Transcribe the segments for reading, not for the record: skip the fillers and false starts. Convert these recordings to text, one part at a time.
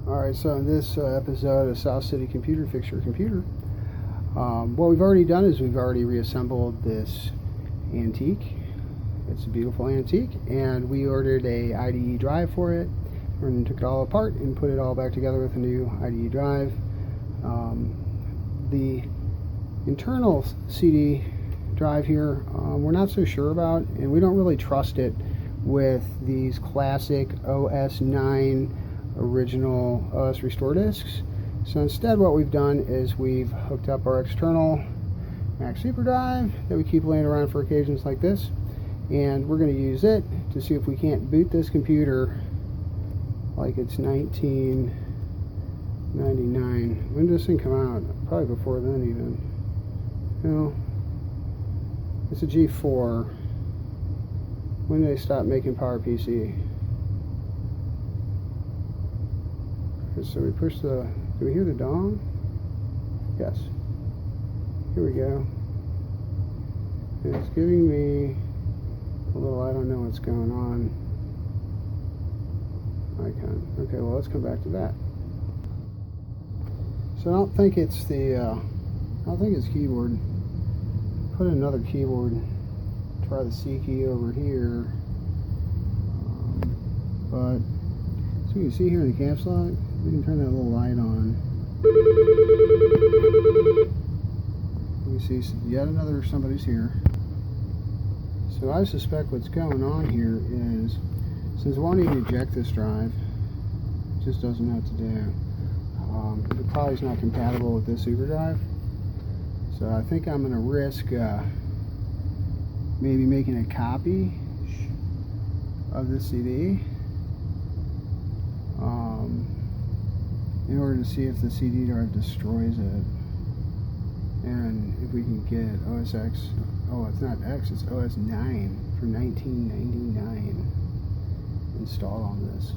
Alright, so in this episode of South City Computer Fix Your Computer, what we've already done is we've already reassembled this antique. It's a beautiful antique, and we ordered a IDE drive for it, and took it all apart and put it all back together with a new IDE drive. The internal CD drive here, we're not so sure about, and we don't really trust it with these classic OS 9 original OS Restore disks. So instead what we've done is we've hooked up our external Mac Super drive that we keep laying around for occasions like this, and we're going to use it to see if we can't boot this computer like it's 1999. When did this thing come out? Probably before then even. You know, it's a G4. When did they stop making PowerPC? So we push the, do we hear the dong? Yes. Here we go. And it's giving me a little, I don't know what's going on icon. Okay, well let's come back to that. So I don't think it's the, I don't think it's keyboard. Put another keyboard. Try the C key over here. But, so you can see here in the caps lock, we can turn that little light on. You can see yet another somebody's here. So I suspect what's going on here is, since it won't even eject this drive, it just doesn't know what to do. It probably is not compatible with this super drive. So I think I'm going to risk maybe making a copy of this CD in order to see if the CD drive destroys it, and if we can get OS X, oh it's not X, it's OS 9 from 1999 installed on this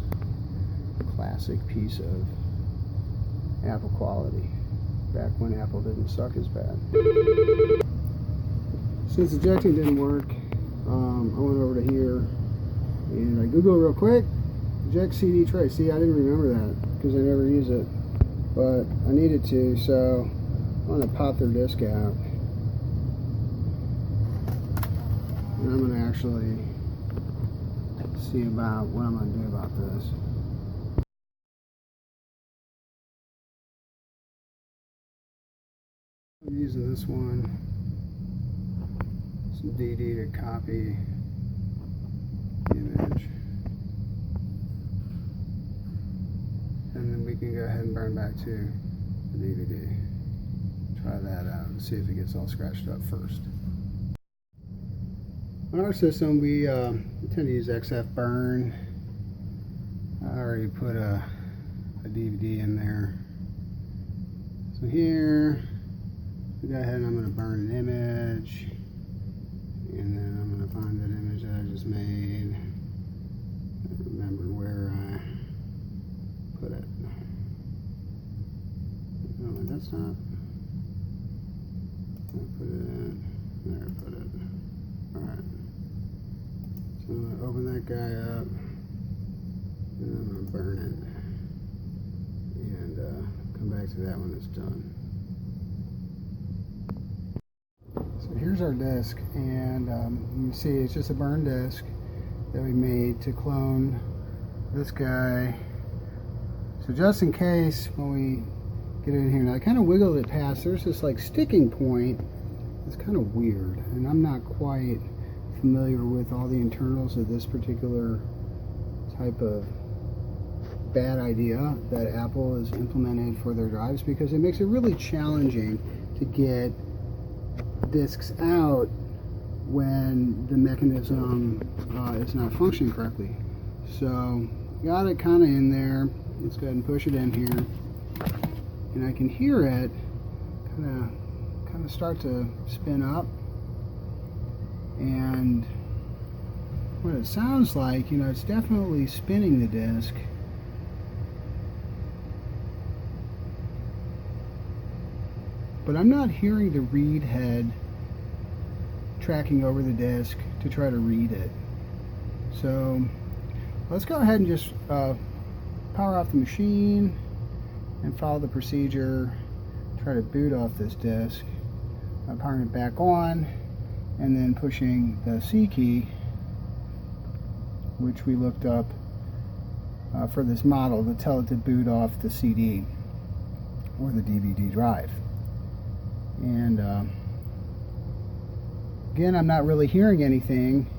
classic piece of Apple quality, back when Apple didn't suck as bad. Since ejecting didn't work, I went over to here and I Googled real quick, eject CD tray. See, I didn't remember that because I never use it, but I needed to, so I'm going to pop their disk out. And I'm going to actually see about what I'm going to do about this. I'm using this one, some DD to copy the image, and then we can go ahead and burn back to the DVD. Try that out and see if it gets all scratched up first. On our system, we tend to use XF Burn. I already put a DVD in there. So here, we go ahead and I'm going to burn an image, and then I'm going to find that image that I just made. I remember where I put it. Oh, my desktop. I put it in. There, I put it. Alright. So I'm going to open that guy up, and I'm going to burn it, and come back to that when it's done. So here's our disk, and you can see it's just a burned disk that we made to clone this guy. So just in case when we get in here, now I kind of wiggled it past, there's this like sticking point. It's kind of weird, and I'm not quite familiar with all the internals of this particular type of bad idea that Apple has implemented for their drives, because it makes it really challenging to get disks out when the mechanism is not functioning correctly. So got it kind of in there. Let's go ahead and push it in here, and I can hear it kind of start to spin up, and what it sounds like, you know, it's definitely spinning the disk. But I'm not hearing the read head tracking over the disk to try to read it. So let's go ahead and just power off the machine and follow the procedure. Try to boot off this disk by powering it back on and then pushing the C key, which we looked up for this model, to tell it to boot off the CD or the DVD drive. And again, I'm not really hearing anything,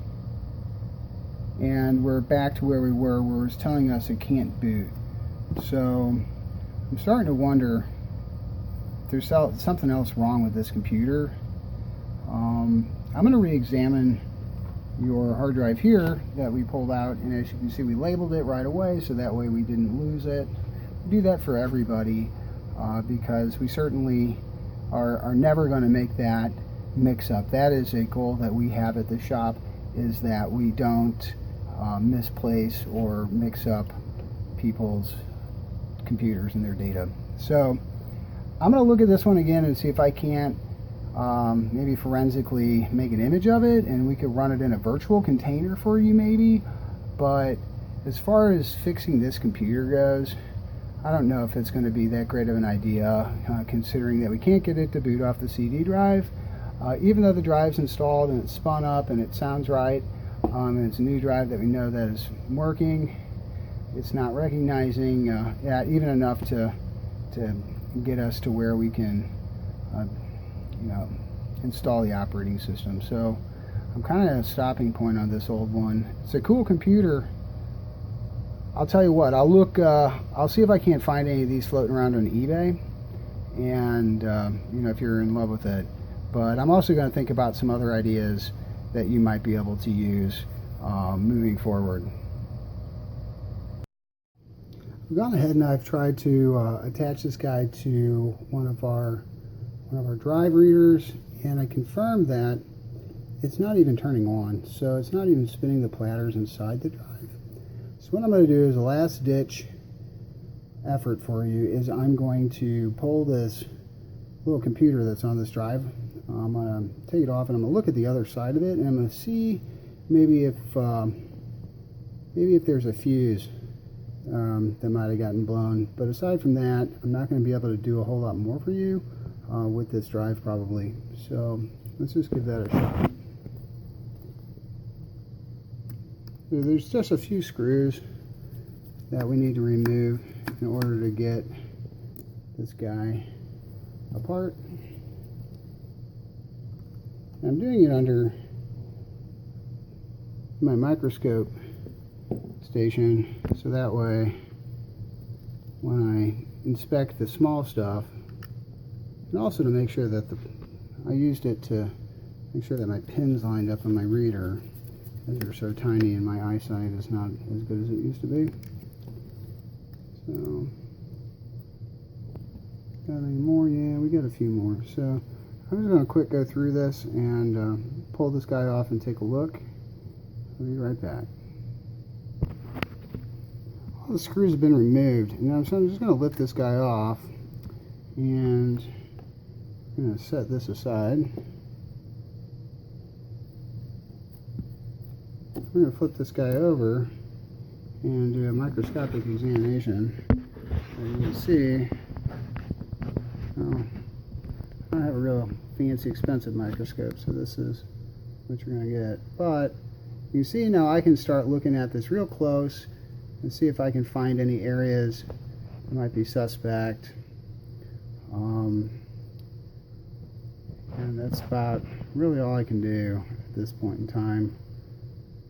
and we're back to where we were, where it's telling us it can't boot. So I'm starting to wonder if there's something else wrong with this computer. I'm going to re-examine your hard drive here that we pulled out, and as you can see, we labeled it right away so that way we didn't lose it. We do that for everybody because we certainly are never going to make that mix up. That is a goal that we have at the shop, is that we don't misplace or mix up people's computers and their data. So I'm going to look at this one again and see if I can't maybe forensically make an image of it, and we could run it in a virtual container for you maybe. But as far as fixing this computer goes, I don't know if it's going to be that great of an idea, considering that we can't get it to boot off the CD drive. Even though the drive's installed and it's spun up and it sounds right, and it's a new drive that we know that is working, it's not recognizing that even enough to get us to where we can install the operating system. So I'm kind of at a stopping point on this old one. It's a cool computer. I'll tell you what, I'll see if I can't find any of these floating around on eBay, and if you're in love with it. But I'm also going to think about some other ideas that you might be able to use moving forward. I've gone ahead and I've tried to attach this guy to one of our drive readers, and I confirmed that it's not even turning on, so it's not even spinning the platters inside the drive. So what I'm going to do is a last ditch effort for you is I'm going to pull this little computer that's on this drive. I'm going to take it off and I'm going to look at the other side of it, and I'm going to see maybe if there's a fuse that might have gotten blown. But aside from that, I'm not going to be able to do a whole lot more for you with this drive probably. So let's just give that a shot. So there's just a few screws that we need to remove in order to get this guy apart. I'm doing it under my microscope station, so that way when I inspect the small stuff, and also to make sure that I used it to make sure that my pins lined up on my reader, as they're so tiny and my eyesight is not as good as it used to be. So, got any more? Yeah, we got a few more. So I'm just going to quick go through this and pull this guy off and take a look. I'll be right back. All the screws have been removed, and now I'm just going to lift this guy off, and I'm going to set this aside. I'm going to flip this guy over and do a microscopic examination. As you can see, I don't have a real fancy expensive microscope, so this is what you're going to get. But you can see now I can start looking at this real close and see if I can find any areas that might be suspect. And that's about really all I can do at this point in time,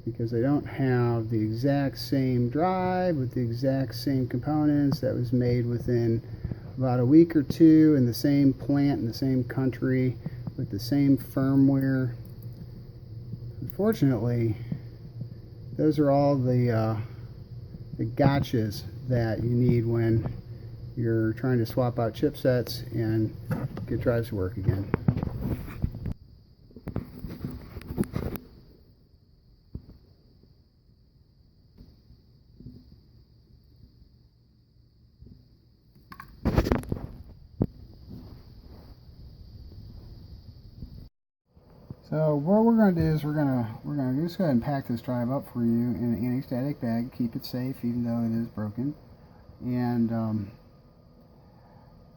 because I don't have the exact same drive with the exact same components that was made within about a week or two in the same plant in the same country with the same firmware. Unfortunately, those are all the gotchas that you need when you're trying to swap out chipsets and get drives to work again. So what we're going to do is we're going to just go ahead and pack this drive up for you in an anti-static bag, keep it safe even though it is broken. And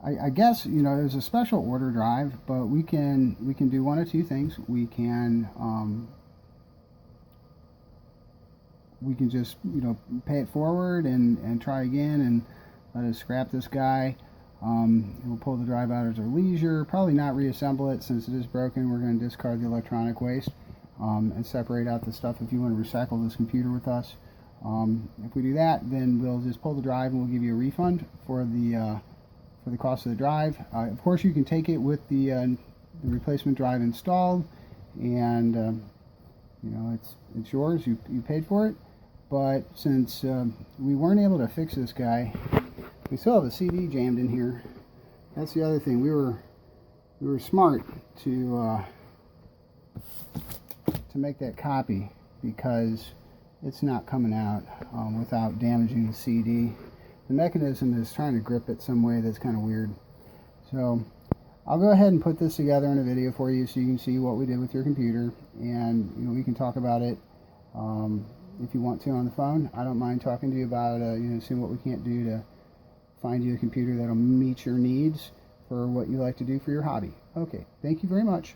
I guess, you know, there's a special order drive, but we can do one of two things. We can just, you know, pay it forward and try again and let us scrap this guy. We'll pull the drive out at our leisure. Probably not reassemble it since it is broken. We're going to discard the electronic waste and separate out the stuff if you want to recycle this computer with us. If we do that, then we'll just pull the drive and we'll give you a refund for the cost of the drive. Of course, you can take it with the replacement drive installed, and you know, it's yours. You paid for it. But since we weren't able to fix this guy, we still have a CD jammed in here. That's the other thing. We were smart to make that copy, because it's not coming out without damaging the CD. The mechanism is trying to grip it some way that's kind of weird. So I'll go ahead and put this together in a video for you so you can see what we did with your computer, and you know, we can talk about it if you want to on the phone. I don't mind talking to you about you know, seeing what we can't do to find you a computer that'll meet your needs for what you like to do for your hobby. Okay, thank you very much.